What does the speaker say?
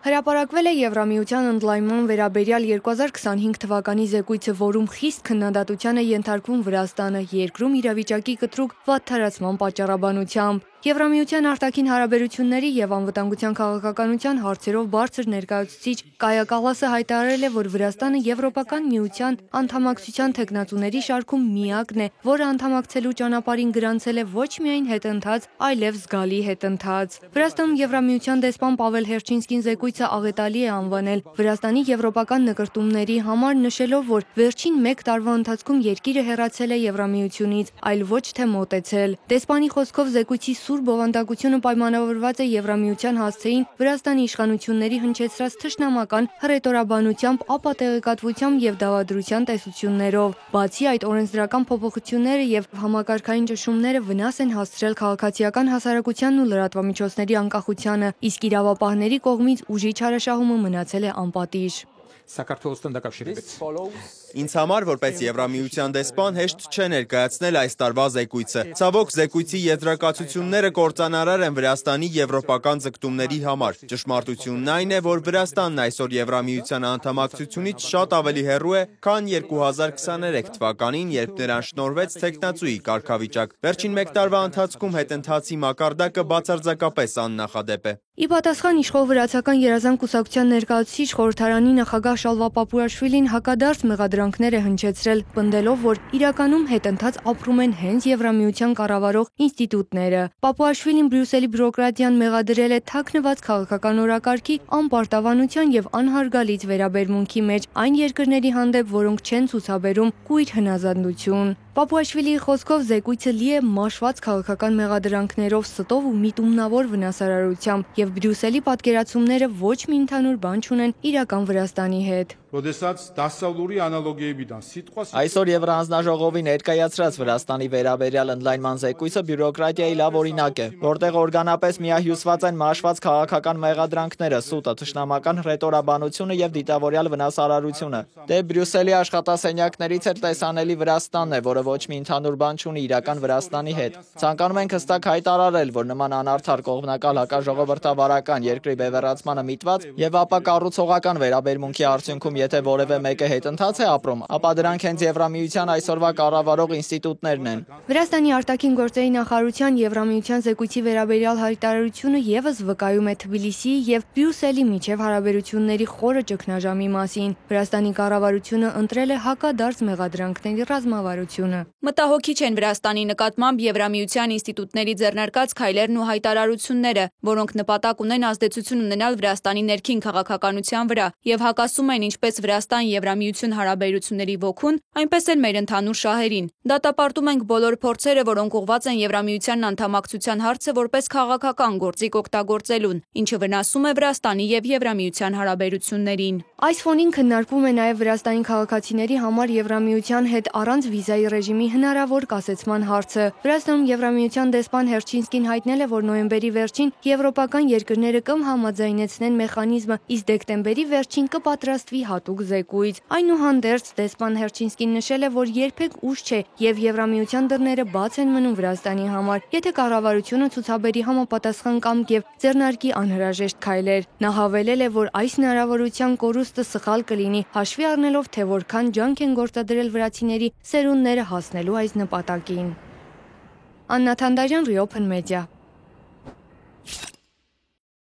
Հրապարակվել է Եվրամիության ընդլայնման վերաբերյալ 2025 թվականի զեկույցը, որում խիստ քննադատության է ենթարկվում Վրաստանը երկրում իրավիճակի կտրուկ վատթարացման պատճառաբանությամբ։ Եվրամիության արտաքին հարաբերությունների եւ անվտանգության քաղաքականության հարցերով բարձր ներկայացուցիչ Կայա Կալասը հայտարարել է, որ Վրաստանը Եվրոպական միության անդամակցության թեկնածուների շարքում միակն է, որը անդամակցելու ճանապարհին գրանցել է ոչ միայն հետընթաց, այլև զգալի հետընթաց։ Վրաստանում Եվրամիության դեսպան Պավել Հերչինսկին զեկույցը աղետալի է անվանել Վրաստանի եվրոպական նկրտումների համար, նշելով, որ վերջին 1 տարվա ընթացքում երկիրը հեռացել է Եվրամիությունից, այլ ոչ թե մոտեցել։ Դեսպանի խոսքով զեկույցի սուր բովանդակությունը պայմանավորված է Եվրամիության հասցեին Վրաստանի իշխանությունների հնչեցրած թշնամական հռետորաբանությամբ, ապատեղեկատվությամբ եւ դավադրության տեսություններով։ Բացի այդ, օրենսդրական փոփոխությունները եւ համակարգային ճնշումները վնաս են հասցրել քաղաքացիական հասարակությանն ու լրատվամիջոցների անկախությանը, իսկ իրավապահների կողմից ուժի չարաշահումը մնացել է անպատիժ։ Ինձ համար, որպես Եվրամիության դեսպան, հեշտ չէ ներկայացնել այս տարվա զեկույցը։ Ցավոք, զեկույցի եզրակացությունները կործանարար են Վրաստանի եվրոպական ձգտումների համար։ Ճշմարտությունն այն է, որ Վրաստանն այսօր Եվրամիության անդամակցությունից շատ ավելի հեռու է, քան 2023 թվականին, երբ նրան շնորհվեց թեկնածուի կարգավիճակ։ Վերջին 1 տարվա ընթացքում հետընթացի մակարդակը բացարձակապես աննախադեպ է։ Ի պատասխան իշխող վրացական երազանք կուսակցության ներկայացուցիչ խորհրդարանի նախագահ Շալվա Պապուաշվիլին հակադարձ մեղադրանքներ է հնչեցրել, պնդելով, որ իրականում հետընթաց ապրում են հենց Եվրամիության կառավարող ինստիտուտները։ Պապուաշվիլին Բրյուսելի բյուրոկրատիան մեղադրել է թաքնված քաղաքական օրակարգի, անպարտավանության եւ անհարգալից վերաբերմունքի մեջ այն երկրների հանդեպ, որոնք չեն ցուցաբերում կույր հնազանդություն։ Պապուաշվիլիի խոսքով զեկույցը լի է մաշված քաղաքական մեղադրանքներով, ստով ու միտումնավոր վնասարարությամբ եւ Բրյուսելի պատկերացումները ոչ մի ընդհանուր բան չունեն իրական Վրաստանի հետ։ Այսօր Եվրահանձնաժողովի ներկայացրած Վրաստանի վերաբերյալ ընդլայնման զեկույցը բյուրոկրատիայի լավ օրինակ է, որտեղ օրգանապես միահյուսված են մաշված քաղաքական մեղադրանքները, սուտը, թշնամական հռետորաբանությունը եւ դիտավորյալ վնասարարությունը։ Դե Բրյուսելի աշխատասենյակներից էլ տեսանելի Վրաստանն է, որը ոչ մի ընդհանուր բան չունի իրական Վրաստանի հետ։ Ցանկանում ենք հստակ հայտարարել, որ նման անարդար կողմնակալ հակաժողովրդավարական երկրի բևեռացմանը միտված եւ ապա կառուցողական վերաբերմունքի արդյունքում եթե որևէ մեկը հետընթաց է ապրում, ապա դրանք հենց Եվրամիության այսօրվա կառավարող ինստիտուտներն են։ Վրաստանի արտաքին գործերի նախարարության Եվրամիության զեկույցի վերաբերյալ հայտարարությունը եւս վկայում է Թբիլիսիի եւ Բրյուսելի միջև հարաբերությունների խորը ճգնաժամի մասին։ Վրաստանի կառավարությունը ընտրել է հակադարձ մեղադրանքների ռազմավարությունը։ Մտահոգիչ են Վրաստանի նկատմամբ Եվրամիության ինստիտուտների ձեռնարկած քայլերն ու հայտարարությունները, որոնք նպատակ ունեն ազդեցություն ունենալ Վրաստանի ներքին քաղաքականության վրա եւ հակասում են ինչպես Վրաստան-Եվրամիություն հարաբերությունների ոգուն, այնպես էլ մեր ընդհանուր շահերին։ Դատապարտում ենք բոլոր փորձերը, որոնք ուղղված են Եվրամիության անդամակցության հարցը որպես քաղաքական գործիք օգտագործելուն, ինչը վնասում է Վրաստանի եւ Եվրամիության հարաբերություններին։ Այս ֆոնին քննարկվում է նաեւ Վրաստանի քաղաքացիների համար Եվրամիության հետ առանց վիզայի ռեժիմի հնարավոր կասեցման հարցը։ Վրաստանում Եվրամիության դեսպան Հերչինսկին հայտնել է, որ նոյեմբերի վերջին եվրոպական երկրները կհամաձայնեցնեն մեխանիզմը, իսկ դեկտեմբերի վերջին կպատրաստվի հատուկ զեկույց։ Այնուհանդերձ դեսպան Հերչինսկին նշել է, որ երբեք ուշ չէ եւ Եվրամիության դռները բաց են մնում Վրաստանի համար, եթե կառավարությունը ցուցաբերի համապատասխան կամք եւ ձեռնարկի անհրաժեշտ քայլեր։ Նա հավելել է, որ այս հնարավորության կորուստը սխալ կլինի, հաշվի առնելով, թե որքան ջանք են գործադրել վրացիների սերունդները հասնելու այս նպատակին։ Աննա Թանդարյան, Րիոփն մեդիա։